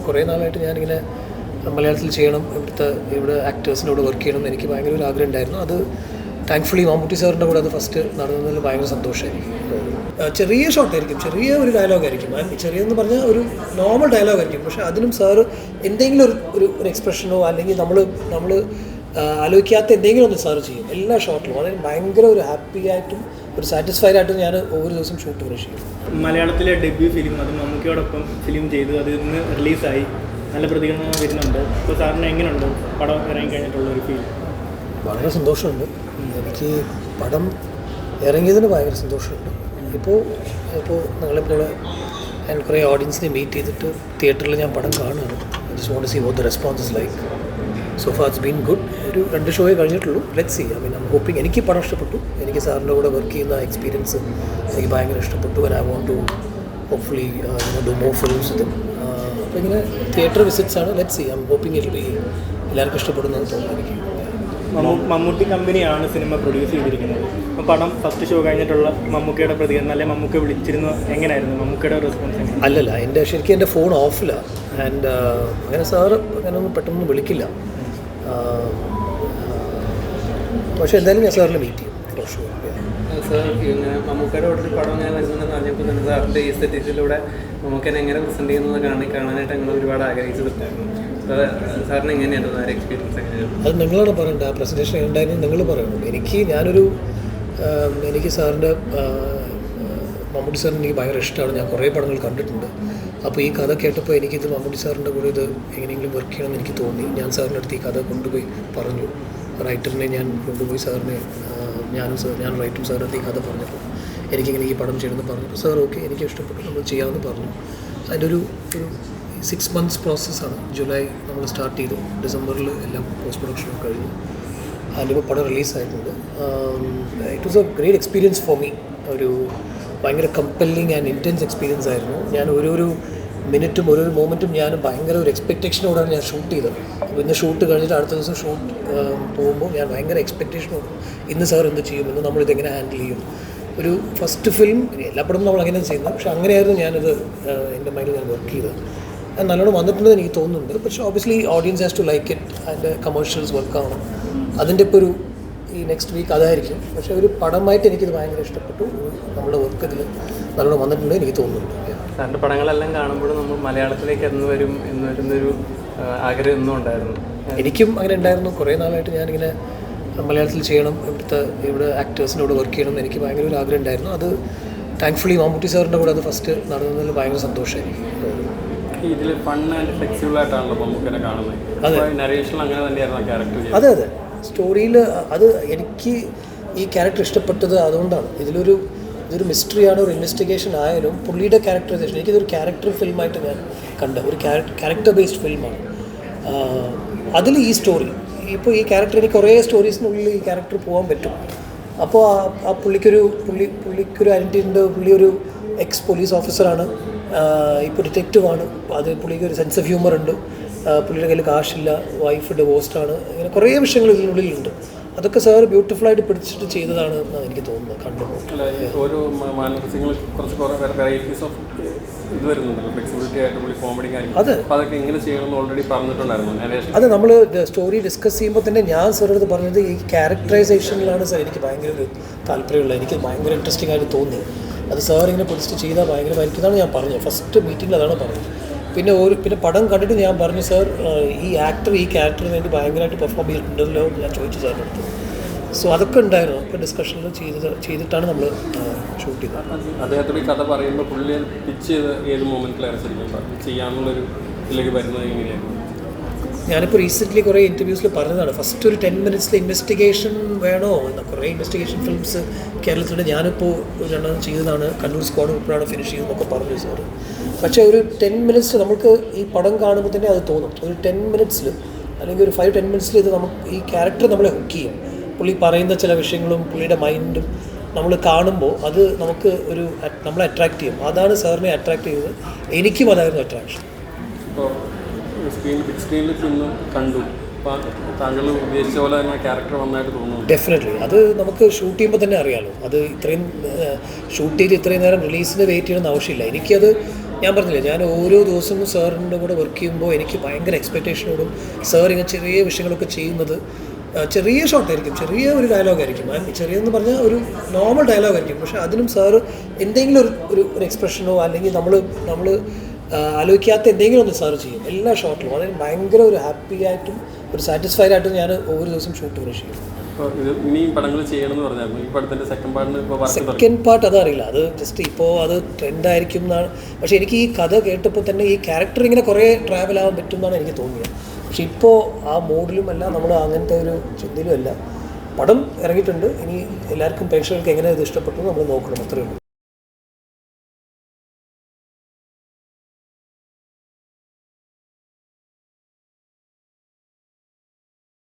കുറേ നാളായിട്ട് ഞാനിങ്ങനെ മലയാളത്തിൽ ചെയ്യണം, ഇവിടെ ആക്ടേഴ്സിൻ്റെ കൂടെ വർക്ക് ചെയ്യണം എന്ന് എനിക്ക് ഭയങ്കര ഒരു ആഗ്രഹം ഉണ്ടായിരുന്നു. അത് താങ്ക്ഫുള്ളി മമ്മൂട്ടി സാറിൻ്റെ കൂടെ അത് ഫസ്റ്റ് നടന്നതിൽ ഭയങ്കര സന്തോഷമായിരിക്കും. ചെറിയ ഷോട്ടായിരിക്കും, ചെറിയ ഒരു ഡയലോഗായിരിക്കും. ചെറിയെന്ന് പറഞ്ഞാൽ ഒരു നോർമൽ ഡയലോഗായിരിക്കും. പക്ഷേ അതിനും സാറ് എന്തെങ്കിലും ഒരു എക്സ്പ്രഷനോ അല്ലെങ്കിൽ നമ്മൾ ആലോചിക്കാത്ത എന്തെങ്കിലും ഒന്ന് സാറ് ചെയ്യും എല്ലാ ഷോട്ടിലും. അതിന് ഭയങ്കര ഒരു ഹാപ്പി ആയിട്ടും ഒരു സാറ്റിസ്ഫൈഡ് ആയിട്ടും ഞാൻ ഓരോ ദിവസം ഷൂട്ട് ഫിനിഷ് ചെയ്യും. മലയാളത്തിലെ ഡെബ്യൂ ഫിലിം അത് മമ്മൂക്കയോടൊപ്പം ഫിലിം ചെയ്തു, അത് ഇന്ന് റിലീസായി, നല്ല പ്രതികരണം വരുന്നുണ്ട്. ഇപ്പോൾ സാറിന് എങ്ങനെയുണ്ട് പടം ഇറങ്ങി കഴിഞ്ഞിട്ടുള്ള ഒരു ഫീൽ? വളരെ സന്തോഷമുണ്ട്. എനിക്ക് പടം ഇറങ്ങിയതിന് ഭയങ്കര സന്തോഷമുണ്ട്. ഇപ്പോൾ നിങ്ങളെപ്പോലെ ഞാൻ കുറേ ഓഡിയൻസിനെ മീറ്റ് ചെയ്തിട്ട് തിയേറ്ററിൽ ഞാൻ പടം കാണുകയാണ്. Just want to see what the response is like. So far it's been good. ഒരു 2 ഷോയെ കഴിഞ്ഞിട്ടുള്ളൂ. Let's see. I mean hoping. എനിക്ക് പടം ഇഷ്ടപ്പെട്ടു. എനിക്ക് സാറിൻ്റെ കൂടെ വർക്ക് ചെയ്യുന്ന എക്സ്പീരിയൻസ് എനിക്ക് ഭയങ്കര ഇഷ്ടപ്പെട്ടു. And I want to hopefully do more films with. അപ്പോൾ ഇങ്ങനെ തിയേറ്റർ വിസിറ്റ്സ് ആണ്. Let's see. I am hoping it be എല്ലാവർക്കും ഇഷ്ടപ്പെടുന്നതെന്ന് തോന്നുന്നു എനിക്ക്. മമ്മൂട്ടി കമ്പനിയാണ് സിനിമ പ്രൊഡ്യൂസ് ചെയ്തിരിക്കുന്നത്. അപ്പോൾ പടം ഫസ്റ്റ് ഷോ കഴിഞ്ഞിട്ടുള്ള മമ്മൂക്കയുടെ പ്രതികരണം, അല്ലെങ്കിൽ മമ്മൂക്ക വിളിച്ചിരുന്നു, എങ്ങനെയായിരുന്നു മമ്മൂക്കയുടെ റെസ്പോൺസ്? അല്ലല്ല, ശരിക്കും എൻ്റെ ഫോൺ ഓഫിലാണ്. ആൻഡ് അങ്ങനെ സാറ് അങ്ങനെ ഒന്നും പെട്ടെന്ന് വിളിക്കില്ല. പക്ഷേ എന്തായാലും ഞാൻ സാറിനെ മീറ്റ് ചെയ്യും. സാർ ഇങ്ങനെ മമ്മൂക്കയുടെ കൂടെ ഒരു പടം ഇങ്ങനെ വരുന്നുണ്ടെന്ന് പറഞ്ഞപ്പോൾ തന്നെ സാറിൻ്റെ ഈ സെറ്റീസിലൂടെ മമ്മൂക്കനെ എങ്ങനെ പ്രസൻറ്റ് ചെയ്യുന്നത് കാണാനായിട്ട് ഞങ്ങൾ ഒരുപാട് ആഗ്രഹിച്ചിട്ടുണ്ടായിരുന്നു. സാറിന് എങ്ങനെയായിരുന്നു ആ എക്സ്പീരിയൻസ്? എങ്ങനെയാണ് അത് നിങ്ങളാണ് പറയേണ്ടത്. ആ പ്രസൻറ്റേഷൻ ഉണ്ടായിരുന്നു നിങ്ങൾ പറയണം. എനിക്ക് സാറിൻ്റെ മമ്മൂട്ടി സാറിന് എനിക്ക് ഭയങ്കര ഇഷ്ടമാണ്. ഞാൻ കുറേ പടങ്ങൾ കണ്ടിട്ടുണ്ട്. അപ്പോൾ ഈ കഥ കേട്ടപ്പോൾ എനിക്കിത് മമ്മൂട്ടി സാറിൻ്റെ കൂടെ ഇത് എങ്ങനെയെങ്കിലും വർക്ക് ചെയ്യണമെന്ന് എനിക്ക് തോന്നി. ഞാൻ സാറിൻ്റെ അടുത്ത് ഈ കഥ കൊണ്ടുപോയി പറഞ്ഞു. റൈറ്ററിനെ ഞാൻ കൊണ്ടുപോയി സാറിനെ ഞാൻ റൈറ്ററും സാറിൻ്റെ അടുത്ത് ഈ കഥ പറഞ്ഞപ്പോൾ എനിക്കിങ്ങനെ ഈ പടം ചെയ്യണമെന്ന് പറഞ്ഞപ്പോൾ സാർ ഓക്കെ എനിക്ക് ഇഷ്ടപ്പെട്ടു, നമ്മൾ ചെയ്യാമെന്ന് പറഞ്ഞു. അതിൻ്റെ ഒരു 6 months പ്രോസസ്സാണ്. ജൂലൈ നമ്മൾ സ്റ്റാർട്ട് ചെയ്തു. ഡിസംബറിൽ എല്ലാം പോസ്റ്റ് പ്രൊഡക്ഷനും കഴിഞ്ഞു. അതിൻ്റെ ഇപ്പോൾ പടം റിലീസായിട്ടുണ്ട്. It was a great experience for me. ഒരു ഭയങ്കര കമ്പല്ലിങ് ആൻഡ് ഇൻറ്റൻസ് എക്സ്പീരിയൻസ് ആയിരുന്നു. ഞാൻ ഓരോരോ മിനിറ്റും ഓരോരോ മൊമെൻറ്റും ഞാൻ ഭയങ്കര ഒരു എക്സ്പെക്റ്റേഷനോടാണ് ഞാൻ ഷൂട്ട് ചെയ്തത്. അപ്പോൾ ഇന്ന് ഷൂട്ട് കഴിഞ്ഞിട്ട് അടുത്ത ദിവസം ഷൂട്ട് പോകുമ്പോൾ ഞാൻ ഭയങ്കര എക്സ്പെക്റ്റേഷനോട് ഇന്ന് സാർ എന്ത് ചെയ്യും, ഇന്ന് നമ്മളിതെങ്ങനെ ഹാൻഡിൽ ചെയ്യും. ഒരു ഫസ്റ്റ് ഫിലിം എല്ലാ പടവും നമ്മൾ അങ്ങനെ ചെയ്യുന്നത്. പക്ഷേ അങ്ങനെയായിരുന്നു ഞാനിത് എൻ്റെ മൈൻഡിൽ ഞാൻ വർക്ക് ചെയ്തത്. നല്ലോണം വന്നിട്ടുണ്ടെന്ന് എനിക്ക് തോന്നുന്നുണ്ട്. പക്ഷേ obviously audience has to like it. അതിൻ്റെ കമേഴ്ഷ്യൽസ് വർക്കാവണം. അതിൻ്റെ ഇപ്പോൾ ഈ നെക്സ്റ്റ് വീക്ക് അതായിരിക്കും. പക്ഷേ ഒരു പടമായിട്ട് എനിക്കിത് ഭയങ്കര ഇഷ്ടപ്പെട്ടു. നമ്മുടെ വർക്ക് ഇതിൽ നല്ലോണം വന്നിട്ടുണ്ട് എനിക്ക് തോന്നുന്നുണ്ട്. സാറിൻ്റെ പടങ്ങളെല്ലാം കാണുമ്പോഴും നമ്മൾ മലയാളത്തിലേക്ക് എന്ന് വരുന്നൊരു ആഗ്രഹം എന്നും ഉണ്ടായിരുന്നു. എനിക്കും അങ്ങനെ ഉണ്ടായിരുന്നു. കുറേ നാളായിട്ട് ഞാനിങ്ങനെ മലയാളത്തിൽ ചെയ്യണം, ഇവിടെ ആക്ടേഴ്സിൻ്റെ കൂടെ വർക്ക് ചെയ്യണം എന്ന് എനിക്ക് ഭയങ്കര ഒരു ആഗ്രഹം ഉണ്ടായിരുന്നു. അത് താങ്ക്ഫുള്ളി മമ്മൂട്ടി സാറിൻ്റെ കൂടെ അത് ഫസ്റ്റ് നടന്നതിൽ ഭയങ്കര സന്തോഷമായിരിക്കും. ഇതിൽ ഫൺ ആൻഡ് ഫ്ലെക്സിബിൾ ആയിട്ടാണല്ലോ മമ്മൂക്കനെ കാണുന്നത്. നരേഷനിൽ അങ്ങനെ തന്നെയായിരുന്നു ക്യാരക്ടർ. അതെ സ്റ്റോറിയിൽ അത് എനിക്ക് ഈ ക്യാരക്ടർ ഇഷ്ടപ്പെട്ടത് അതുകൊണ്ടാണ്. ഇതൊരു മിസ്റ്ററിയാണ്, ഒരു ഇൻവെസ്റ്റിഗേഷൻ ആയാലും പുള്ളിയുടെ ക്യാരക്ടറൈസേഷൻ എനിക്കിതൊരു ക്യാരക്ടർ ഫിലിമായിട്ട് ഞാൻ കണ്ട ഒരു ക്യാരക്ടർ ബേസ്ഡ് ഫിലിമാണ്. അതിൽ ഈ സ്റ്റോറി ഇപ്പോൾ ഈ ക്യാരക്ടർ എനിക്ക് കുറേ സ്റ്റോറീസിനുള്ളിൽ ഈ ക്യാരക്ടർ പോകാൻ പറ്റും. അപ്പോൾ ആ പുള്ളിക്കൊരു ഐഡൻറ്റിറ്റി ഉണ്ട്. പുള്ളി ഒരു എക്സ് പോലീസ് ഓഫീസറാണ്, ഇപ്പോൾ ഡിറ്റക്റ്റീവാണ്. അത് പുള്ളിക്ക് ഒരു സെൻസ് ഓഫ് ഹ്യൂമർ ഉണ്ട്. പുള്ളിയുടെ കയ്യിൽ കാശില്ല, വൈഫ് ഡിവോഴ്സ്ഡാണ്. ഇങ്ങനെ കുറേ വിഷയങ്ങൾ ഇതിനുള്ളിലുണ്ട്. അതൊക്കെ സാർ ബ്യൂട്ടിഫുള്ളായിട്ട് പിടിച്ചിട്ട് ചെയ്തതാണ് എന്നാണ് എനിക്ക് തോന്നുന്നത് കണ്ടുപോകും. ഓരോ മാനസികങ്ങൾ കുറച്ച് വെറൈറ്റീസ് ഓഫ് ഇത് വരുന്നുണ്ടല്ലോ, ഫ്ലെക്സിബിലിറ്റി ആയിട്ട് പുള്ളി കോമഡി കാര്യം. അതൊക്കെ എങ്ങനെ ചെയ്യണമെന്ന് ഓൾറെഡി പറഞ്ഞിട്ടുണ്ടായിരുന്നു. അത് നമ്മൾ സ്റ്റോറി ഡിസ്കസ് ചെയ്യുമ്പോൾ തന്നെ ഞാൻ സാറിൻ്റെ അടുത്ത് പറഞ്ഞത് ഈ ക്യാരക്ടറൈസേഷനിലാണ് സാർ എനിക്ക് ഭയങ്കര ഒരു താല്പര്യമുള്ളത്. എനിക്ക് ഭയങ്കര ഇൻട്രസ്റ്റിംഗ് ആയിട്ട് തോന്നി. അത് സാർ ഇങ്ങനെ പിടിച്ചിട്ട് ചെയ്താൽ ഭയങ്കരമായിരിക്കുന്നതാണ് ഞാൻ പറഞ്ഞത്. ഫസ്റ്റ് മീറ്റിങ്ങിൽ അതാണ് പറഞ്ഞത്. പിന്നെ പടം കണ്ടിട്ട് ഞാൻ പറഞ്ഞു സാർ ഈ ക്യാരക്ടറിന് വേണ്ടി ഭയങ്കരമായിട്ട് പെർഫോം ചെയ്തിട്ടുണ്ടല്ലോ ഞാൻ ചോദിച്ചു സാറിൻ്റെ അടുത്ത്. സോ അതൊക്കെ ഉണ്ടായിരുന്നു. അപ്പോൾ ഡിസ്കഷനിൽ ചെയ്തിട്ടാണ് നമ്മൾ ഷൂട്ട് ചെയ്തത്. അദ്ദേഹത്തോട് ഈ കഥ പറയുമ്പോൾ പുള്ളി പിച്ച് ചെയ്ത് ഏത് മൊമെൻറ്റിലാണ് ശരിക്കും ചെയ്യാമെന്നുള്ളൊരു ഇതിലേക്ക് വരുന്നത് എങ്ങനെയായിരുന്നു? ഞാനിപ്പോൾ റീസെൻ്റ്ലി കുറേ ഇൻ്റർവ്യൂസിൽ പറഞ്ഞതാണ്. ഫസ്റ്റ് ഒരു 10 minutes ഇൻവെസ്റ്റിഗേഷൻ വേണോ എന്ന കുറേ ഇൻവെസ്റ്റിഗേഷൻ ഫിലിംസ് കേരളത്തിലുണ്ട്. ഞാനിപ്പോൾ ഒരെണ്ണം ചെയ്തതാണ്, കണ്ണൂർ സ്ക്വാഡ് ഉൾപ്പെടെയാണ് ഫിനിഷ് ചെയ്തതെന്നൊക്കെ പറഞ്ഞു സാറ്. പക്ഷേ ഒരു 10 minutes നമുക്ക് ഈ പടം കാണുമ്പോൾ തന്നെ അത് തോന്നും. ഒരു 10 minutes അല്ലെങ്കിൽ ഒരു 5-10 minutes ഇത് നമുക്ക് ഈ ക്യാരക്ടർ നമ്മളെ ഹുക്ക് ചെയ്യും. പുള്ളി പറയുന്ന ചില വിഷയങ്ങളും പുള്ളിയുടെ മൈൻഡും നമ്മൾ കാണുമ്പോൾ അത് നമുക്ക് നമ്മളെ അട്രാക്റ്റ് ചെയ്യും. അതാണ് സാറിനെ അട്രാക്റ്റ് ചെയ്തത്. എനിക്കും അതായിരുന്നു അട്രാക്ഷൻ. ഇപ്പോൾ ബിഗ് സ്ക്രീനിൽ ഇന്ന് കണ്ടു, താങ്കൾ ഉദ്ദേശിച്ച പോലെ തന്നെ ക്യാരക്ടർ നന്നായിട്ട് തോന്നുന്നു. ഡെഫിനറ്റ്ലി അത് നമുക്ക് ഷൂട്ട് ചെയ്യുമ്പോൾ തന്നെ അറിയാമല്ലോ. അത് ഇത്രയും ഷൂട്ട് ചെയ്ത് ഇത്രയും നേരം റിലീസിന് വെയിറ്റ് ചെയ്യണമെന്ന് ആവശ്യമില്ല. എനിക്കത് ഞാൻ പറഞ്ഞില്ലേ, ഞാൻ ഓരോ ദിവസവും സാറിൻ്റെ കൂടെ വർക്ക് ചെയ്യുമ്പോൾ എനിക്ക് ഭയങ്കര എക്സ്പെക്റ്റേഷനോടും സാർ ഇങ്ങനെ ചെറിയ വിഷയങ്ങളൊക്കെ ചെയ്യുന്നത് ചെറിയ ഷോട്ടായിരിക്കും, ചെറിയ ഒരു ഡയലോഗായിരിക്കും. ചെറിയെന്ന് പറഞ്ഞാൽ ഒരു നോർമൽ ഡയലോഗായിരിക്കും. പക്ഷേ അതിനും സാറ് എന്തെങ്കിലും ഒരു എക്സ്പ്രഷനോ അല്ലെങ്കിൽ നമ്മൾ ആലോചിക്കാത്ത എന്തെങ്കിലും ഒന്ന് സാറ് ചെയ്യും എല്ലാ ഷോട്ടിലും. അതിന് ഭയങ്കര ഒരു ഹാപ്പി ആയിട്ടും ഒരു സാറ്റിസ്ഫൈഡ് ആയിട്ടും ഞാൻ ഓരോ ദിവസം ഷൂട്ട് ഫിനിഷ് ചെയ്യും. ഇനിയും പടങ്ങൾ ചെയ്യണമെന്ന് പറഞ്ഞായിരുന്നു. ഈ പടത്തിൻ്റെ സെക്കൻഡ് പാർട്ടിന് ഇപ്പോൾ സെക്കൻഡ് പാർട്ട് അതറിയില്ല, അത് ജസ്റ്റ് ഇപ്പോൾ അത് ട്രെൻഡായിരിക്കും എന്നാണ്. പക്ഷേ എനിക്ക് ഈ കഥ കേട്ടപ്പോൾ തന്നെ ഈ ക്യാരക്ടർ ഇങ്ങനെ കുറേ ട്രാവൽ ആവാൻ പറ്റും എന്നാണ് എനിക്ക് തോന്നിയത്. പക്ഷെ ഇപ്പോൾ ആ മൂഡിലുമല്ല, നമ്മൾ അങ്ങനത്തെ ഒരു ചിന്തയിലും അല്ല. പടം ഇറങ്ങിയിട്ടുണ്ട്. ഇനി എല്ലാവർക്കും പ്രേക്ഷകർക്ക് എങ്ങനെ ഇത് ഇഷ്ടപ്പെട്ടു നമ്മൾ നോക്കണം, അത്രയേ ഉള്ളൂ.